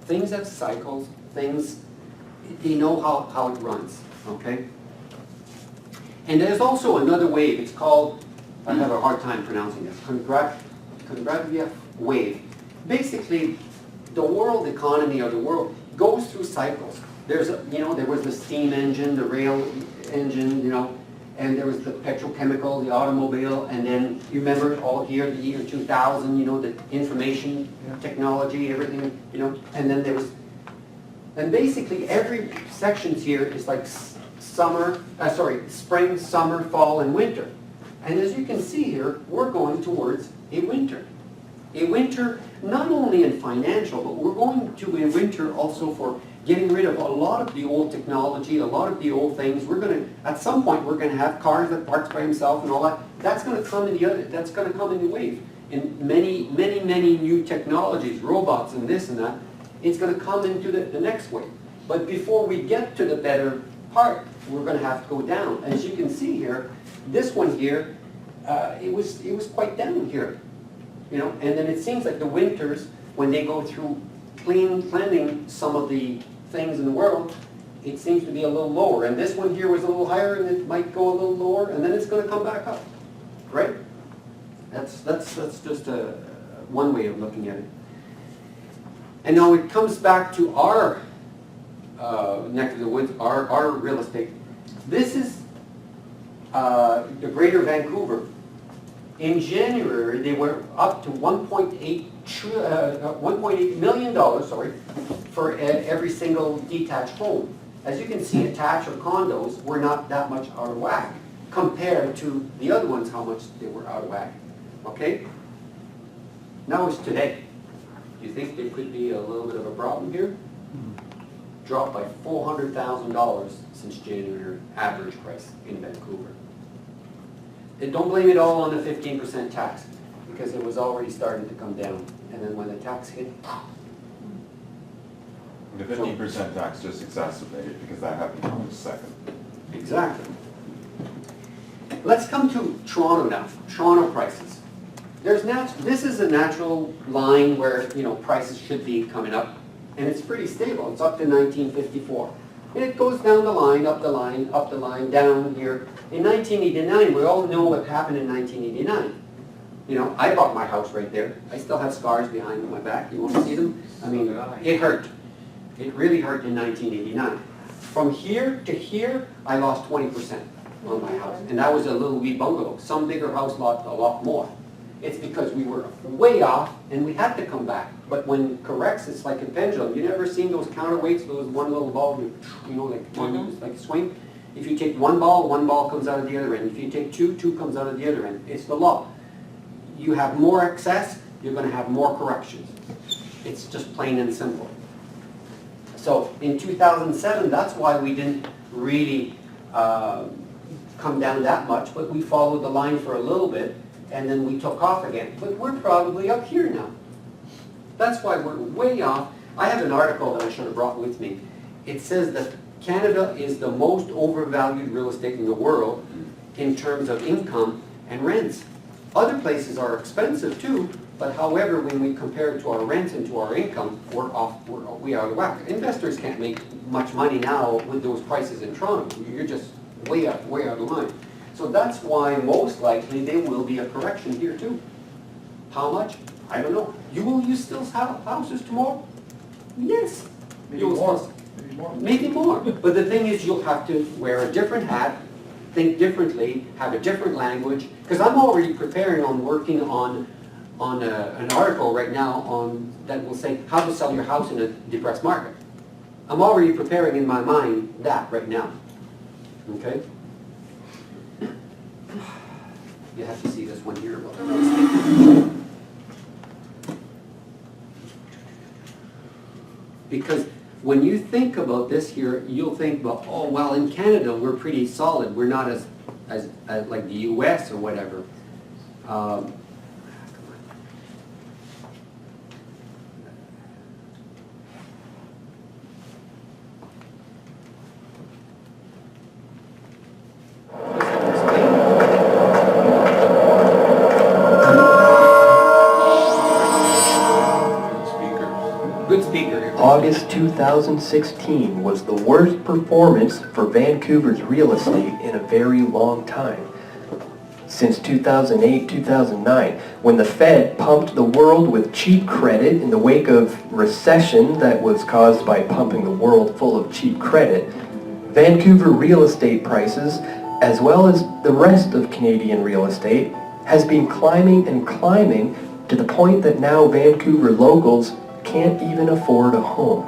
things have cycles, things, they know how it runs, okay? And there's also another wave, it's called, I have a hard time pronouncing this, Kondratiev wave. Basically, the world economy or the world goes through cycles. There's, there was the steam engine, the rail engine, and there was the petrochemical, the automobile, and then you remember all here, the year 2000, the information technology, everything, and then there was, and basically every sections here is like spring, summer, fall, and winter. And as you can see here, we're going towards a winter. A winter, not only in financial, but we're going to a winter also for getting rid of a lot of the old technology, a lot of the old things. We're going to, at some point, we're going to have cars that parks by himself and all that. That's going to come in that's going to come in the wave. In many new technologies, robots and this and that, it's going to come into the next wave. But before we get to the better part, we're going to have to go down. As you can see here, this one here, it was quite down here. And then it seems like the winters, when they go through cleaning some of the things in the world, it seems to be a little lower. And this one here was a little higher, and it might go a little lower, and then it's going to come back up, right? That's just one way of looking at it. And now it comes back to our neck of the woods, our real estate. This is the Greater Vancouver. In January, they were up to $1.8 million, for every single detached home. As you can see, attached or condos were not that much out of whack compared to the other ones, how much they were out of whack. Okay? Now it's today. Do you think there could be a little bit of a problem here? Dropped by $400,000 since January, average price in Vancouver. And don't blame it all on the 15% tax, because it was already starting to come down. And then when the tax hit, the 15% tax just exacerbated because that happened on the second. Exactly. Let's come to Toronto now. Toronto prices. This is a natural line where prices should be coming up, and it's pretty stable. It's up to 1954. And it goes down the line, up the line, up the line, down here. In 1989, we all know what happened in 1989. I bought my house right there. I still have scars behind my back. You want to see them? I mean, it hurt. It really hurt in 1989. From here to here, I lost 20% on my house. And that was a little wee bungalow. Some bigger house lost a lot more. It's because we were way off and we had to come back. But when it corrects, it's like a pendulum. You never seen those counterweights, those one little ball, like a swing? If you take one ball comes out of the other end. If you take two comes out of the other end. It's the law. You have more excess, you're going to have more corrections. It's just plain and simple. So in 2007, that's why we didn't really come down that much, but we followed the line for a little bit, and then we took off again. But we're probably up here now. That's why we're way off. I have an article that I should have brought with me. It says that Canada is the most overvalued real estate in the world in terms of income and rents. Other places are expensive too, but however, when we compare it to our rents and to our income, we're way out of whack. Investors can't make much money now with those prices in Toronto. You're just way out of line. So that's why most likely there will be a correction here too. How much? I don't know. Will you still have houses tomorrow? Yes. Maybe more. Maybe more. But the thing is, you'll have to wear a different hat, think differently, have a different language. Because I'm already preparing on working on an article right now that will say how to sell your house in a depressed market. I'm already preparing in my mind that right now. Okay? You have to see this one here. Because when you think about this here, you'll think, well, oh, well, in Canada, we're pretty solid. We're not as like the U.S. or whatever. August 2016 was the worst performance for Vancouver's real estate in a very long time. Since 2008-2009, when the Fed pumped the world with cheap credit in the wake of recession that was caused by pumping the world full of cheap credit, Vancouver real estate prices, as well as the rest of Canadian real estate, has been climbing and climbing to the point that now Vancouver locals can't even afford a home.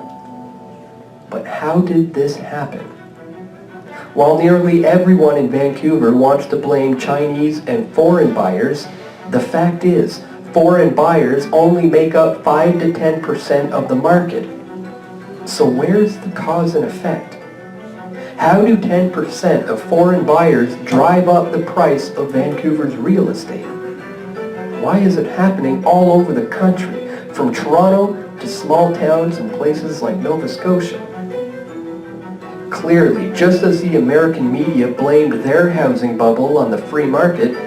But how did this happen? While nearly everyone in Vancouver wants to blame Chinese and foreign buyers, the fact is, foreign buyers only make up 5 to 10% of the market. So where's the cause and effect? How do 10% of foreign buyers drive up the price of Vancouver's real estate? Why is it happening all over the country, from Toronto to small towns and places like Nova Scotia? Clearly, just as the American media blamed their housing bubble on the free market,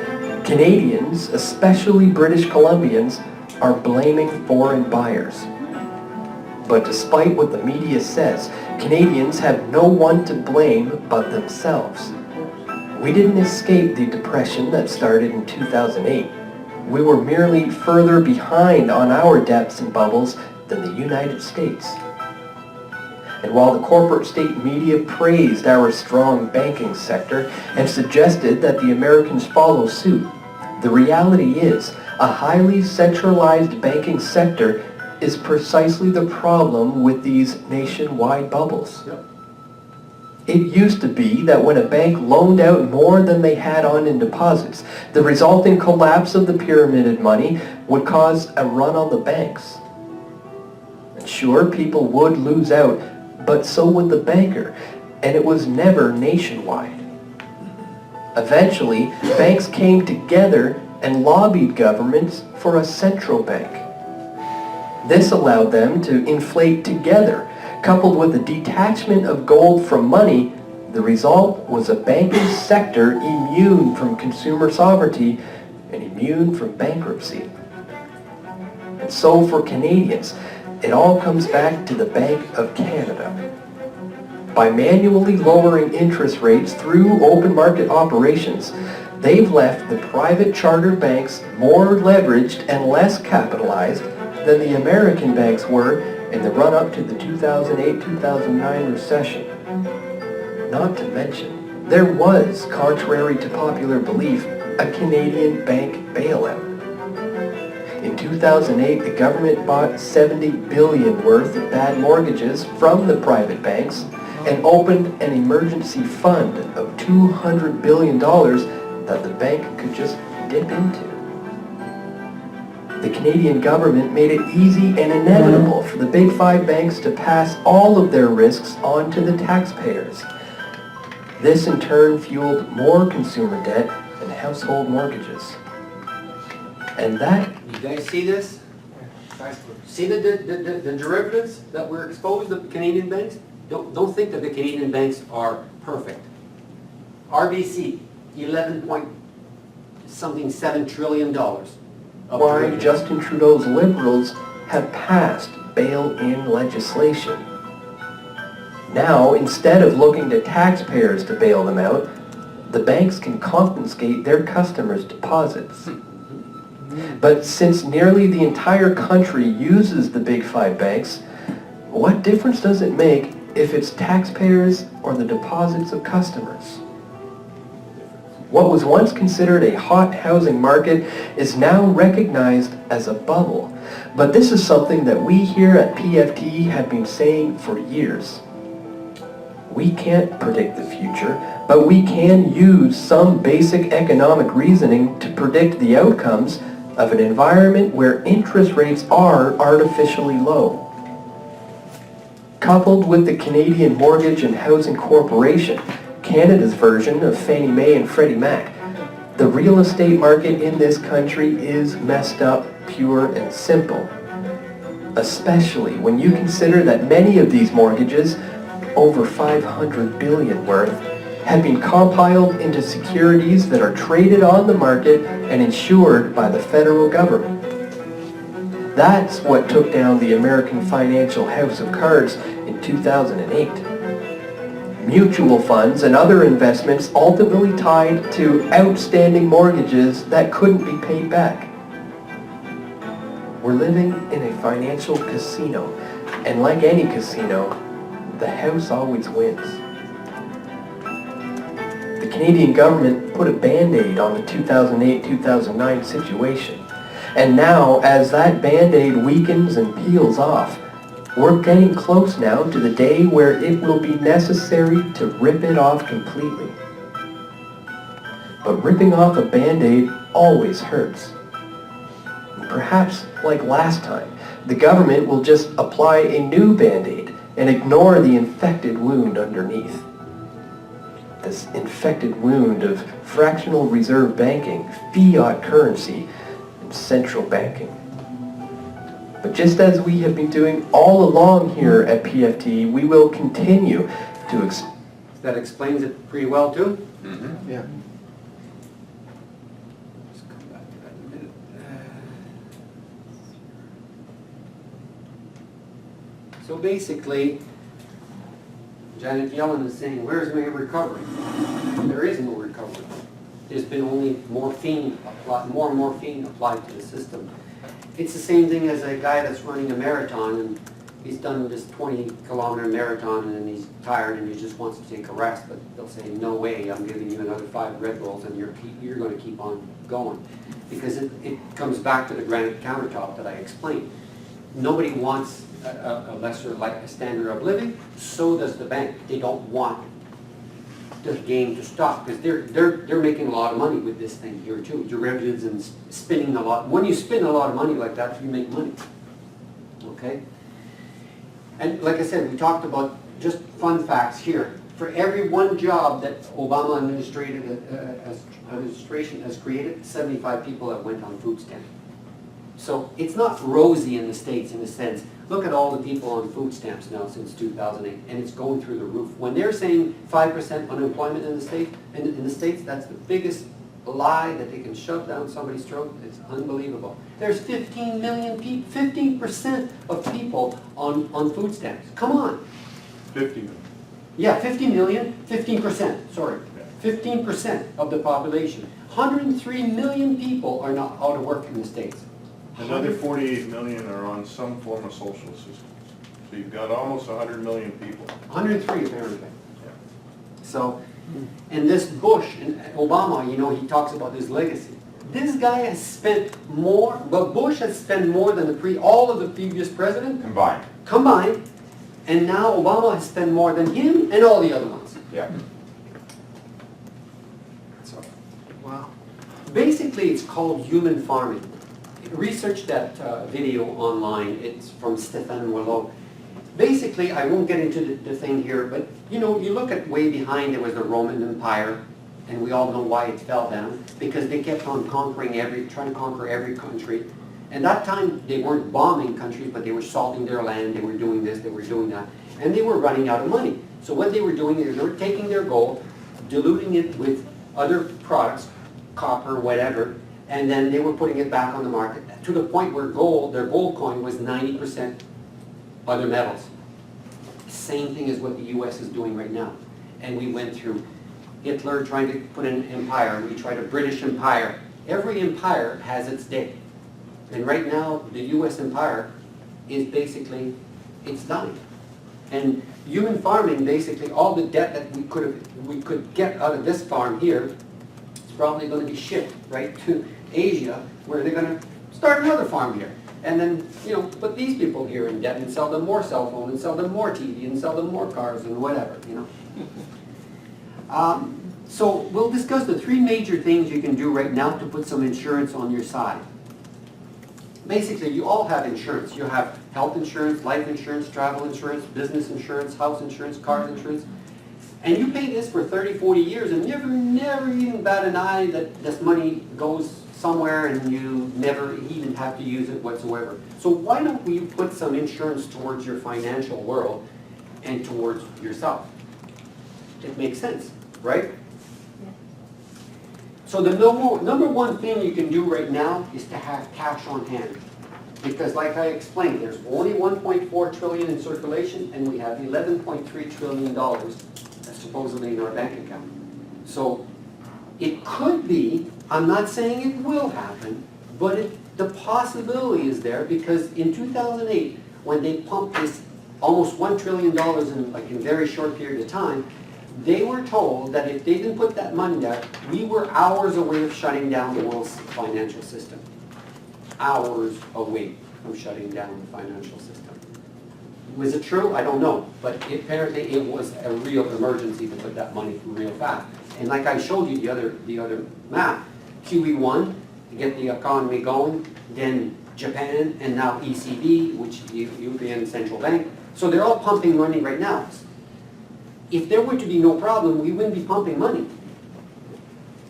Canadians, especially British Columbians, are blaming foreign buyers. But despite what the media says, Canadians have no one to blame but themselves. We didn't escape the depression that started in 2008. We were merely further behind on our debts and bubbles than the United States. And while the corporate state media praised our strong banking sector and suggested that the Americans follow suit, the reality is a highly centralized banking sector is precisely the problem with these nationwide bubbles. Yep. It used to be that when a bank loaned out more than they had on in deposits, the resulting collapse of the pyramided money would cause a run on the banks. And sure, people would lose out, but so would the banker, and it was never nationwide. Eventually, banks came together and lobbied governments for a central bank. This allowed them to inflate together. Coupled with the detachment of gold from money, the result was a banking sector immune from consumer sovereignty and immune from bankruptcy. And so for Canadians, it all comes back to the Bank of Canada. By manually lowering interest rates through open market operations, they've left the private charter banks more leveraged and less capitalized than the American banks were in the run-up to the 2008-2009 recession. Not to mention, there was, contrary to popular belief, a Canadian bank bailout. In 2008, the government bought $70 billion worth of bad mortgages from the private banks and opened an emergency fund of $200 billion that the bank could just dip into. The Canadian government made it easy and inevitable for the big five banks to pass all of their risks on to the taxpayers. This in turn fueled more consumer debt and household mortgages. And that... You guys see this? See the derivatives that were exposed to Canadian banks? Don't think that the Canadian banks are perfect. RBC, 11.7 trillion dollars. Why Justin Trudeau's Liberals have passed bail-in legislation. Now, instead of looking to taxpayers to bail them out, the banks can confiscate their customers' deposits. But since nearly the entire country uses the big five banks, what difference does it make if it's taxpayers or the deposits of customers? What was once considered a hot housing market is now recognized as a bubble. But this is something that we here at PFT have been saying for years. We can't predict the future, but we can use some basic economic reasoning to predict the outcomes of an environment where interest rates are artificially low. Coupled with the Canadian Mortgage and Housing Corporation, Canada's version of Fannie Mae and Freddie Mac, the real estate market in this country is messed up, pure and simple. Especially when you consider that many of these mortgages, over $500 billion worth, have been compiled into securities that are traded on the market and insured by the federal government. That's what took down the American financial house of cards in 2008. Mutual funds and other investments ultimately tied to outstanding mortgages that couldn't be paid back. We're living in a financial casino, and like any casino, the house always wins. The Canadian government put a Band-Aid on the 2008-2009 situation. And now, as that Band-Aid weakens and peels off, we're getting close now to the day where it will be necessary to rip it off completely. But ripping off a Band-Aid always hurts. Perhaps, like last time, the government will just apply a new Band-Aid and ignore the infected wound underneath. This infected wound of fractional reserve banking, fiat currency, and central banking. But just as we have been doing all along here at PFT, we will continue to That explains it pretty well too? Yeah. Let's come back to that in a minute. So basically, Janet Yellen is saying, where's my recovery? There is no recovery. There's been only morphine applied, more morphine applied to the system. It's the same thing as a guy that's running a marathon and he's done this 20-kilometer marathon and he's tired and he just wants to take a rest, but they'll say, no way, I'm giving you another 5 Red Bulls and you're going to keep on going. Because it comes back to the granite countertop that I explained. Nobody wants a lesser standard of living, so does the bank. They don't want the game to stop because they're making a lot of money with this thing here too. Derivatives and spinning a lot. When you spin a lot of money like that, you make money. Okay? And like I said, we talked about just fun facts here. For every one job that Obama administration has created, 75 people have went on food stamps. So it's not rosy in the States in a sense. Look at all the people on food stamps now since 2008, and it's going through the roof. When they're saying 5% unemployment in the States, that's the biggest lie that they can shove down somebody's throat. It's unbelievable. There's 15 million people, 15% of people on food stamps. Come on. 50 million. Yeah, 50 million, 15%, sorry. 15% of the population. 103 million people are not out of work in the States. Another 48 million are on some form of social assistance. So you've got almost 100 million people. 103 apparently. So, and this Bush and Obama, you know, he talks about his legacy. This guy has spent more, but Bush has spent more than all of the previous presidents Combined. and now Obama has spent more than him and all the other ones. Yeah. So, wow. Basically, it's called human farming. Research that video online. It's from Stefan Willow. Basically, I won't get into the thing here, but you know, you look at way behind there was the Roman Empire, and we all know why it fell down, because they kept on trying to conquer every country. And that time, they weren't bombing countries, but they were salting their land, they were doing this, they were doing that, and they were running out of money. So what they were doing is they were taking their gold, diluting it with other products, copper, whatever, and then they were putting it back on the market to the point where their gold coin was 90% other metals. Same thing as what the US is doing right now. And we went through Hitler trying to put in an empire, we tried a British empire. Every empire has its day. And right now, the US empire is basically, it's dying. And human farming, basically, all the debt that we could get out of this farm here, it's probably going to be shipped right to Asia, where they're going to start another farm here. And then, you know, put these people here in debt and sell them more cell phone and sell them more TV and sell them more cars and whatever, you know. So we'll discuss the 3 major things you can do right now to put some insurance on your side. Basically, you all have insurance. You have health insurance, life insurance, travel insurance, business insurance, house insurance, car insurance. And you pay this for 30, 40 years and never even bat an eye that this money goes somewhere and you never even have to use it whatsoever. So why don't we put some insurance towards your financial world and towards yourself? It makes sense, right? Yeah. So the number one thing you can do right now is to have cash on hand. Because like I explained, there's only 1.4 trillion in circulation, and we have 11.3 trillion dollars supposedly in our bank account. So it could be, I'm not saying it will happen, but the possibility is there, because in 2008, when they pumped this almost $1 trillion in like a very short period of time, they were told that if they didn't put that money there, we were hours away of shutting down the world's financial system. Hours away from shutting down the financial system. Was it true? I don't know, but apparently it was a real emergency to put that money through real fast. And like I showed you the other map, QE1 to get the economy going, then Japan, and now ECB, which is the European Central Bank. So they're all pumping money right now. If there were to be no problem, we wouldn't be pumping money.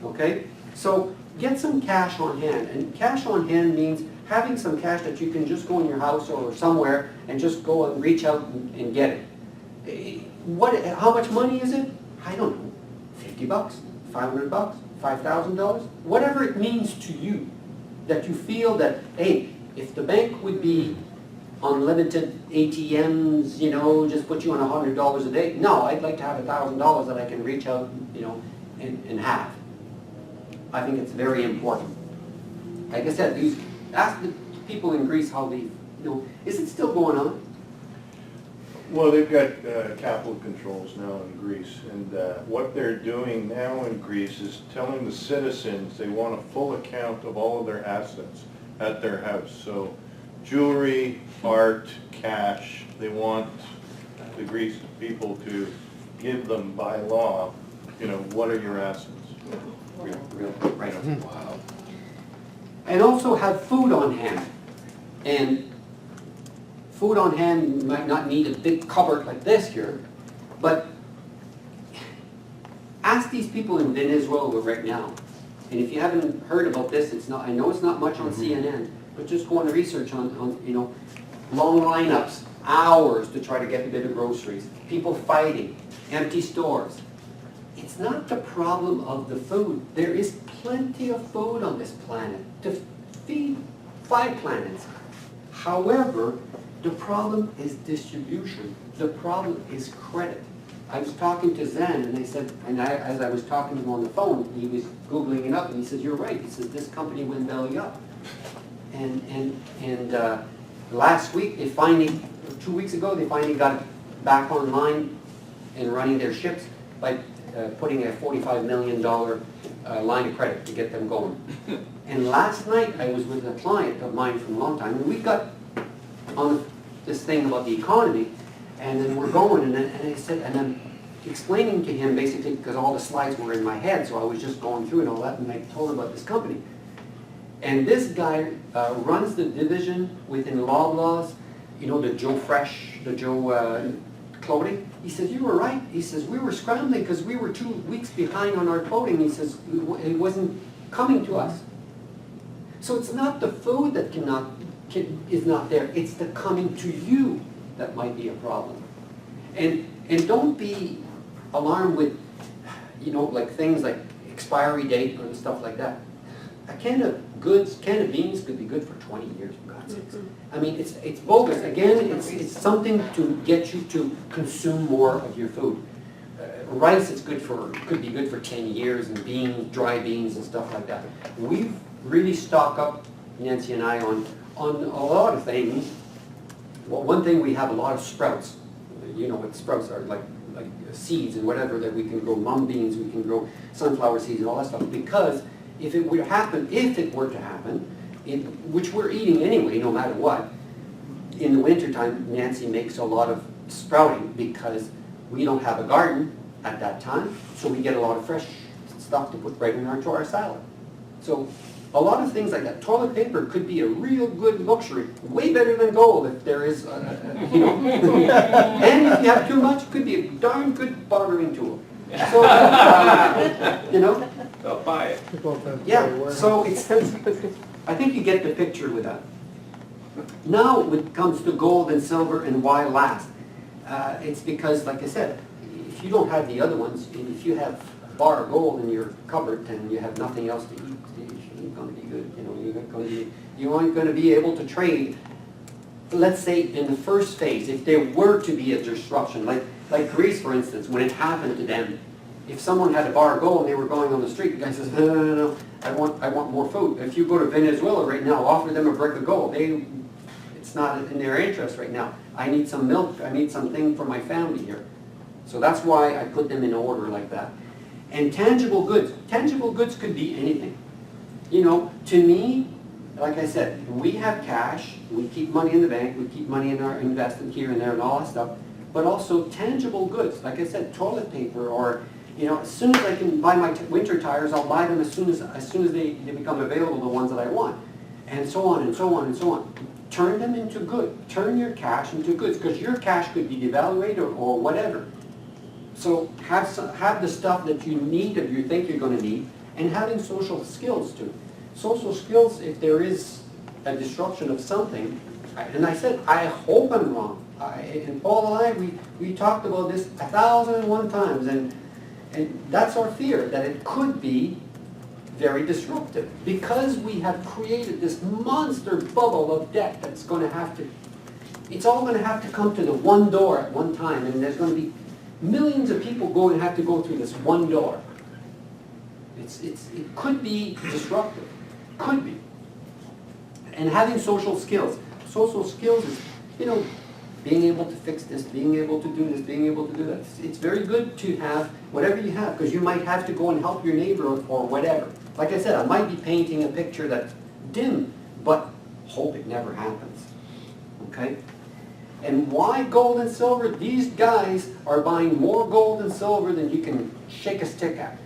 Okay? So get some cash on hand. And cash on hand means having some cash that you can just go in your house or somewhere and just go and reach out and get it. How much money is it? I don't know. 50 bucks, 500 bucks, $5,000, whatever it means to you. That you feel that, hey, if the bank would be unlimited ATMs, you know, just put you on $100 a day. No, I'd like to have $1,000 that I can reach out, you know, and have. I think it's very important. Like I said, ask the people in Greece how they, you know, is it still going on? Well, they've got capital controls now in Greece, and what they're doing now in Greece is telling the citizens they want a full account of all of their assets at their house. So jewelry, art, cash, they want the Greece people to give them by law, you know, what are your assets? Real, right. Wow. And also have food on hand. And food on hand, you might not need a big cupboard like this here, but ask these people in Venezuela right now. And if you haven't heard about this, it's not, I know it's not much on CNN, but just go and research on, you know, long lineups, hours to try to get a bit of groceries, people fighting, empty stores. It's not the problem of the food. There is plenty of food on this planet to feed 5 planets. However, the problem is distribution. The problem is credit. I was talking to Zen, and they said, as I was talking to him on the phone, he was Googling it up, and he said, you're right. He says, this company went belly up. And last week, they finally, 2 weeks ago, they finally got back online and running their ships by putting a $45 million line of credit to get them going. And last night, I was with a client of mine from a long time, and we got on this thing about the economy, and then we're going, and I said, and I'm explaining to him basically because all the slides were in my head, so I was just going through and all that, and I told him about this company. And this guy runs the division within Loblaws, you know, the Joe Fresh, the Joe clothing. He says, you were right. He says, we were scrambling because we were 2 weeks behind on our clothing. He says, it wasn't coming to us. So it's not the food that is not there. It's the coming to you that might be a problem. And don't be alarmed with, you know, like things like expiry date or stuff like that. A can of beans could be good for 20 years, for God's sakes. I mean, it's bogus. Again, it's something to get you to consume more of your food. Rice is could be good for 10 years, and beans, dry beans and stuff like that. We've really stocked up, Nancy and I, on a lot of things. Well, one thing, we have a lot of sprouts. You know what sprouts are, like seeds and whatever, that we can grow mung beans, we can grow sunflower seeds and all that stuff, because if it were to happen, which we're eating anyway, no matter what, in the wintertime, Nancy makes a lot of sprouting because we don't have a garden at that time, so we get a lot of fresh stuff to put right into our salad. So a lot of things like that. Toilet paper could be a real good luxury, way better than gold if there is, you know. And if you have too much, it could be a darn good bartering tool. So, you know. They'll buy it. Yeah, so I think you get the picture with that. Now, when it comes to gold and silver and why last, it's because, like I said, if you don't have the other ones, and if you have bar of gold in your cupboard and you have nothing else to eat, you ain't gonna be good, you know, you aren't gonna be able to trade. Let's say in the first phase, if there were to be a disruption, like Greece, for instance, when it happened to them, if someone had a bar of gold and they were going on the street, the guy says, no, I want more food. If you go to Venezuela right now, offer them a brick of gold. It's not in their interest right now. I need some milk, I need something for my family here. So that's why I put them in order like that. And tangible goods could be anything. You know, to me, like I said, we have cash, we keep money in the bank, we keep money in our invested here and there and all that stuff, but also tangible goods, like I said, toilet paper, or, you know, as soon as I can buy my winter tires, I'll buy them as soon as they become available, the ones that I want, and so on and so on and so on. Turn them into good. Turn your cash into goods, because your cash could be devalued or whatever. So have the stuff that you need, that you think you're going to need, and having social skills too. Social skills, if there is a disruption of something, and I said, I hope I'm wrong. And Paul and I, we talked about this 1,001 times, and that's our fear, that it could be very disruptive. Because we have created this monster bubble of debt that's going to have to, it's all going to have to come to the one door at one time, and there's going to be millions of people going to have to go through this one door. It could be disruptive. Could be. And having social skills. Social skills is, you know, being able to fix this, being able to do this, being able to do that. It's very good to have whatever you have, because you might have to go and help your neighbor or whatever. Like I said, I might be painting a picture that's dim, but hope it never happens. Okay? And why gold and silver? These guys are buying more gold and silver than you can shake a stick at.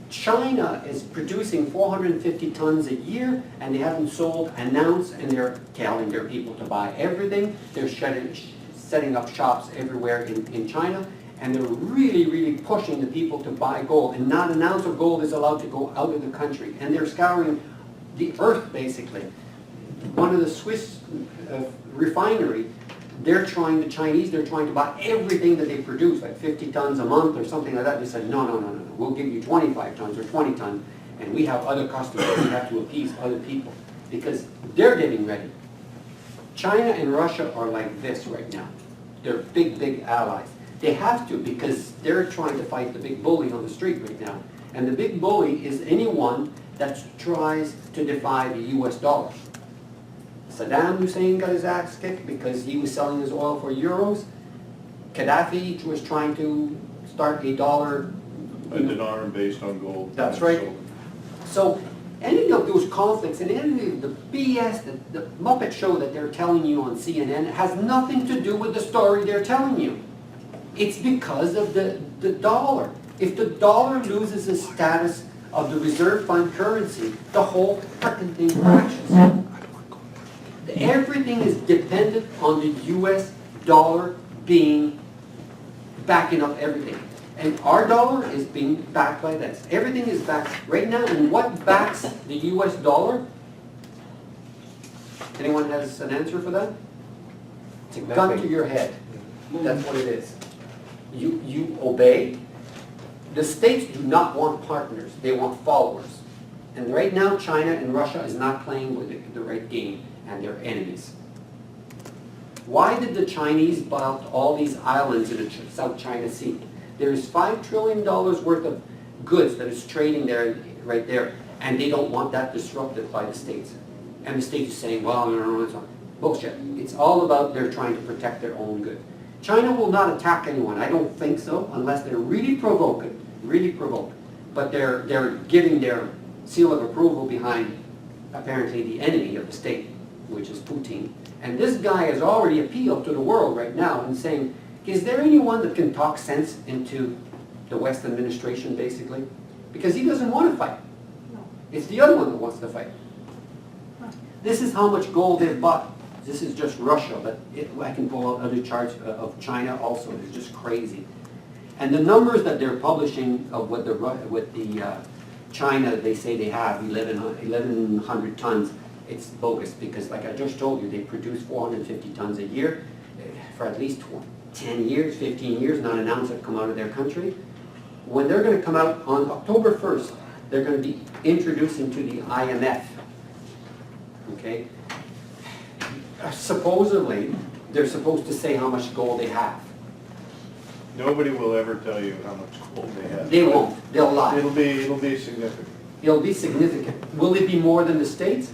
China is producing 450 tons a year, and they haven't sold an ounce, and they're telling their people to buy everything. They're setting up shops everywhere in China, and they're really, really pushing the people to buy gold, and not an ounce of gold is allowed to go out of the country. And they're scouring the earth, basically. One of the Swiss refinery, the Chinese, they're trying to buy everything that they produce, like 50 tons a month or something like that. They said, no, we'll give you 25 tons or 20 tons, and we have other customers, we have to appease other people, because they're getting ready. China and Russia are like this right now. They're big, big allies. They have to, because they're trying to fight the big bully on the street right now. And the big bully is anyone that tries to defy the US dollar. Saddam Hussein got his ass kicked because he was selling his oil for euros. Gaddafi was trying to start a dollar. A dinar based on gold. That's right. So any of those conflicts and any of the BS, the Muppet show that they're telling you on CNN has nothing to do with the story they're telling you. It's because of the dollar. If the dollar loses its status of the reserve fund currency, the whole fucking thing crashes. Everything is dependent on the US dollar backing up everything. And our dollar is being backed by this. Everything is backed right now. And what backs the US dollar? Anyone has an answer for that? It's a gun to your head. That's what it is. You obey. The states do not want partners. They want followers. And right now, China and Russia is not playing with the right game, and they're enemies. Why did the Chinese buy out all these islands in the South China Sea? There is $5 trillion worth of goods that is trading there, right there, and they don't want that disrupted by the states. And the states is saying, well, no, it's not. Bullshit. It's all about they're trying to protect their own good. China will not attack anyone. I don't think so, unless they're really provoked. But they're giving their seal of approval behind apparently the enemy of the state, which is Putin. And this guy has already appealed to the world right now and saying, is there anyone that can talk sense into the West administration, basically? Because he doesn't want to fight. It's the other one that wants to fight. This is how much gold they've bought. This is just Russia, but I can pull out other charts of China also. It's just crazy. And the numbers that they're publishing of what the China, they say they have 1,100 tons. It's bogus because, like I just told you, they produce 450 tons a year for at least 10 years, 15 years, not an ounce have come out of their country. when they're gonna come out on October 1st, they're gonna be introducing to the IMF, okay? Supposedly, they're supposed to say how much gold they have. Nobody will ever tell you how much gold they have. They won't, they'll lie. It'll be significant. It'll be significant. Will it be more than the States?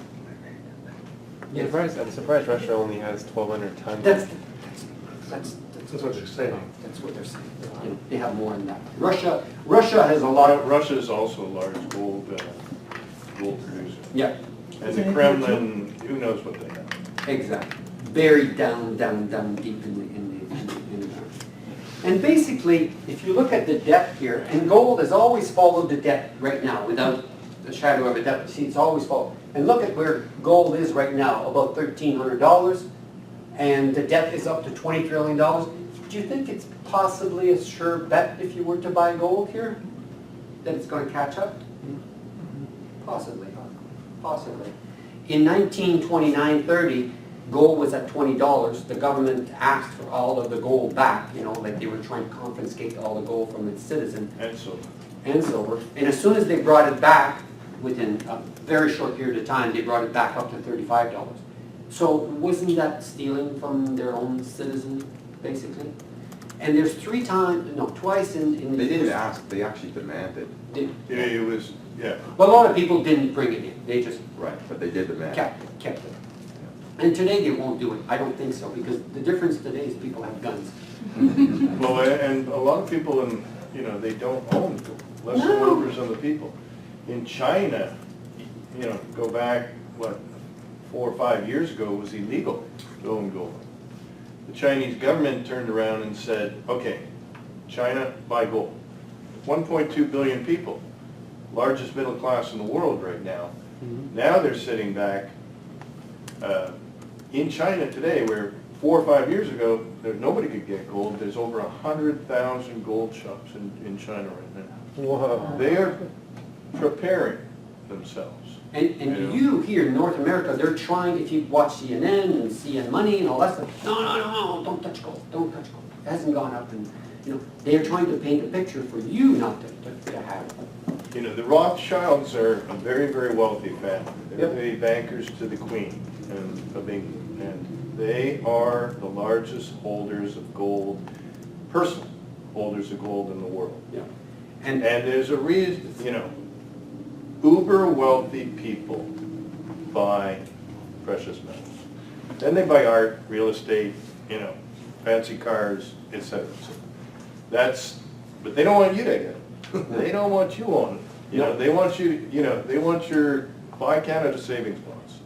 I'm surprised Russia only has 1,200 tons. That's what you're saying. That's what they're saying. You know, they have more than that. Russia has a lot of, Russia is also a large gold producer. yeah, And the Kremlin, who knows what they have. exactly. Buried down deep in the ground. And basically, if you look at the depth here, and gold has always followed the depth right now, without the shadow of a doubt. See, it's always followed. And look at where gold is right now, about $1,300, and the debt is up to $20 trillion. Do you think it's possibly a sure bet if you were to buy gold here, that it's going to catch up? Possibly, possibly. In 1929-30, gold was at $20. The government asked for all of the gold back, you know, like they were trying to confiscate all the gold from its citizens And so, and silver. And as soon as they brought it back, within a very short period of time, they brought it back up to $35. So wasn't that stealing from their own citizens, basically? And there's twice in They didn't ask, they actually demanded. it was, yeah. Well, a lot of people didn't bring it in. They just Right, but they did demand. kept it. And today they won't do it. I don't think so, because the difference today is people have guns. Well, and a lot of people they don't own less than 1% of the people. In China, go back, 4 or 5 years ago, it was illegal to own gold. The Chinese government turned around and said, okay, China, buy gold. 1.2 billion people, largest middle class in the world right now. Now they're sitting back in China today, where 4 or 5 years ago, nobody could get gold. There's over 100,000 gold shops in China right now. Whoa. They are preparing themselves. And you here in North America, they're trying, if you watch CNN and CN Money and all that stuff, no, don't touch gold, don't touch gold. It hasn't gone up, and they're trying to paint a picture for you not to have it. The Rothschilds are a very, very wealthy family. They're Yep. the bankers to the Queen of England, and they are the largest holders of gold, personal holders of gold in the world. Yeah. And there's a reason, uber wealthy people buy precious metals. Then they buy art, real estate, fancy cars, etc. But they don't want you to get it. They don't want you on it. They want you, they want your Buy Canada savings bonds,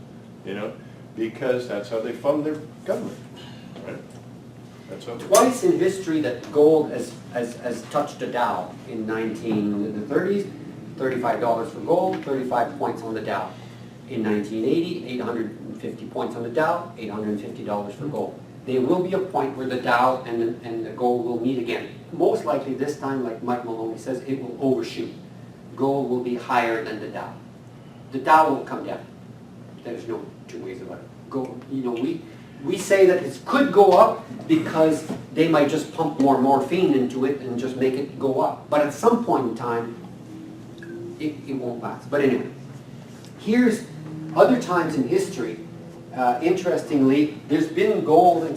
because that's how they fund their government, right? That's how. Twice in history that gold has touched a Dow. In the 1930s, $35 for gold, 35 points on the Dow. In 1980, 850 points on the Dow, $850 for gold. There will be a point where the Dow and the gold will meet again. Most likely this time, like Mike Maloney says, it will overshoot. Gold will be higher than the Dow. The Dow will come down. There's no two ways about it. Gold, we say that it could go up because they might just pump more morphine into it and just make it go up. But at some point in time, it won't last. But anyway, here's other times in history. Interestingly, there's been gold,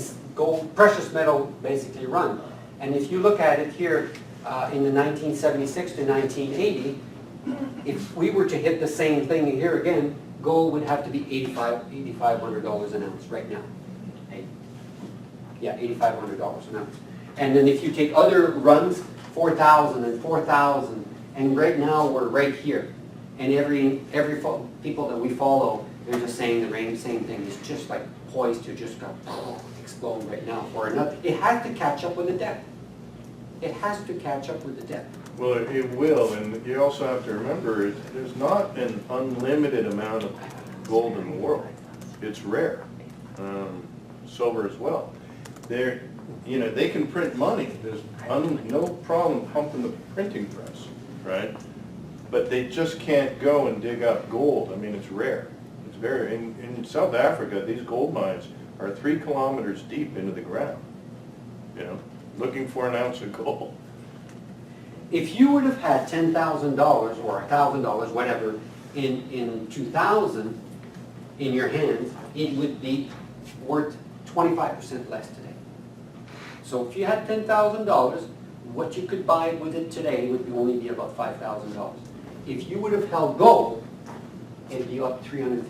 precious metal basically run. And if you look at it here in the 1976 to 1980, if we were to hit the same thing here again, gold would have to be $8,500 an ounce right now. Yeah, $8,500 an ounce. And then if you take other runs, 4,000 and 4,000, and right now we're right here. And every people that we follow, they're just saying the same thing. It's just like poised to just go explode right now for another. It has to catch up with the debt. It has to catch up with the debt. Well, it will, and you also have to remember, there's not an unlimited amount of gold in the world. It's rare. Silver as well. They can print money. There's no problem pumping the printing press, right? But they just can't go and dig up gold. I mean, it's rare. It's very, in South Africa, these gold mines are 3 kilometers deep into the ground, looking for an ounce of gold. if you would have had $10,000 or $1,000, whatever, in 2000 in your hands, it would be worth 25% less today. So if you had $10,000, what you could buy with it today would only be about $5,000. If you would have held gold, it'd be up 350%.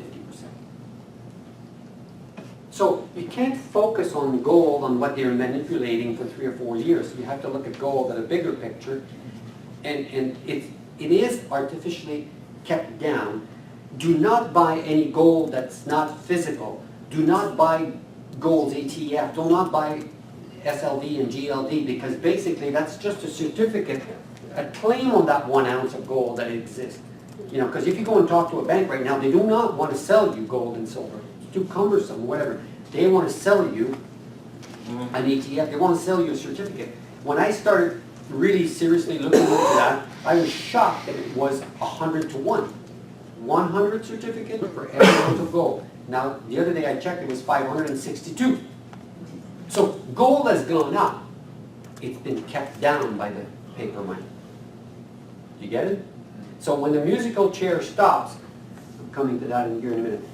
So you can't focus on gold, on what they're manipulating for 3 or 4 years. You have to look at gold at a bigger picture. And it is artificially kept down. Do not buy any gold that's not physical. Do not buy gold's ETF. Do not buy SLV and GLD, because basically that's just a certificate, a claim on that 1 ounce of gold that exists. You know, because if you go and talk to a bank right now, they do not want to sell you gold and silver. It's too cumbersome, whatever. They want to sell you an ETF. They want to sell you a certificate. When I started really seriously looking into that, I was shocked that it was 100 to 1. 100 certificate for every ounce of gold. Now, the other day I checked, it was 562. So gold has gone up. It's been kept down by the paper money. You get it? So when the musical chair stops, I'm coming to that in here in a minute.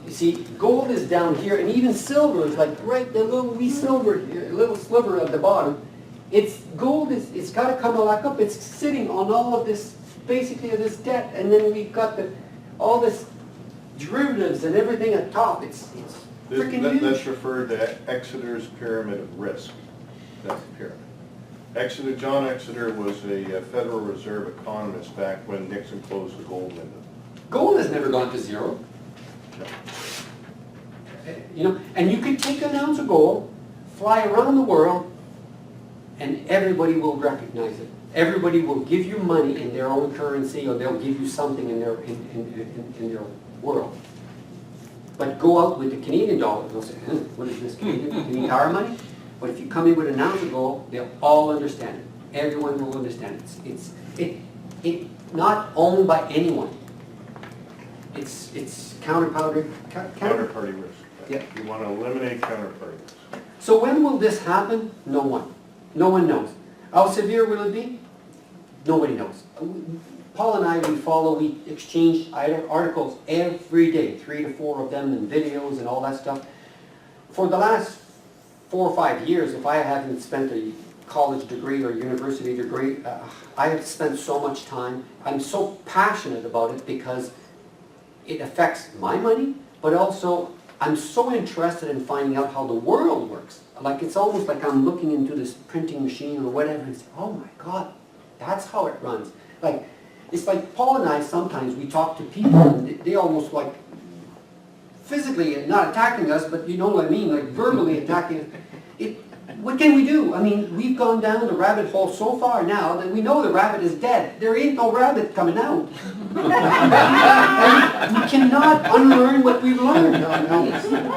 You see, gold is down here, and even silver is like right the little wee silver here, a little sliver at the bottom. It's gold it's got to come back up. It's sitting on all of this, basically this debt, and then we've got all this derivatives and everything at top. It's freaking huge. That's referred to Exeter's pyramid of risk. That's the pyramid. John Exeter was a Federal Reserve economist back when Nixon closed the gold window. Gold has never gone to zero. You know, and you could take an ounce of gold, fly around the world, and everybody will recognize it. Everybody will give you money in their own currency, or they'll give you something in their world. But go out with the Canadian dollar, they'll say, what is this Canadian Tire money? But if you come in with an ounce of gold, they'll all understand it. Everyone will understand it. It's not owned by anyone. It's counterparty risk. Yeah. You want to eliminate counterparty risk. So when will this happen? No one. No one knows. How severe will it be? Nobody knows. Paul and I, we exchange articles every day, 3 to 4 of them, and videos and all that stuff. For the last 4 or 5 years, if I haven't spent a college degree or university degree, I have spent so much time. I'm so passionate about it because it affects my money, but also I'm so interested in finding out how the world works. Like, it's almost like I'm looking into this printing machine or whatever and say, oh my God, that's how it runs. Like, it's like Paul and I, sometimes we talk to people and they almost like physically, not attacking us, but you know what I mean, like verbally attacking us. What can we do? I mean, we've gone down the rabbit hole so far now that we know the rabbit is dead. There ain't no rabbit coming out. And we cannot unlearn what we've learned.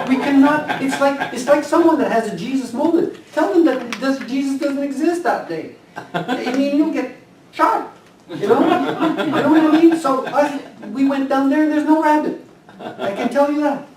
We cannot. It's like someone that has a Jesus moment. Tell them that Jesus doesn't exist that day. I mean, you'll get shot. You know? You know what I mean? So we went down there and there's no rabbit. I can tell you that.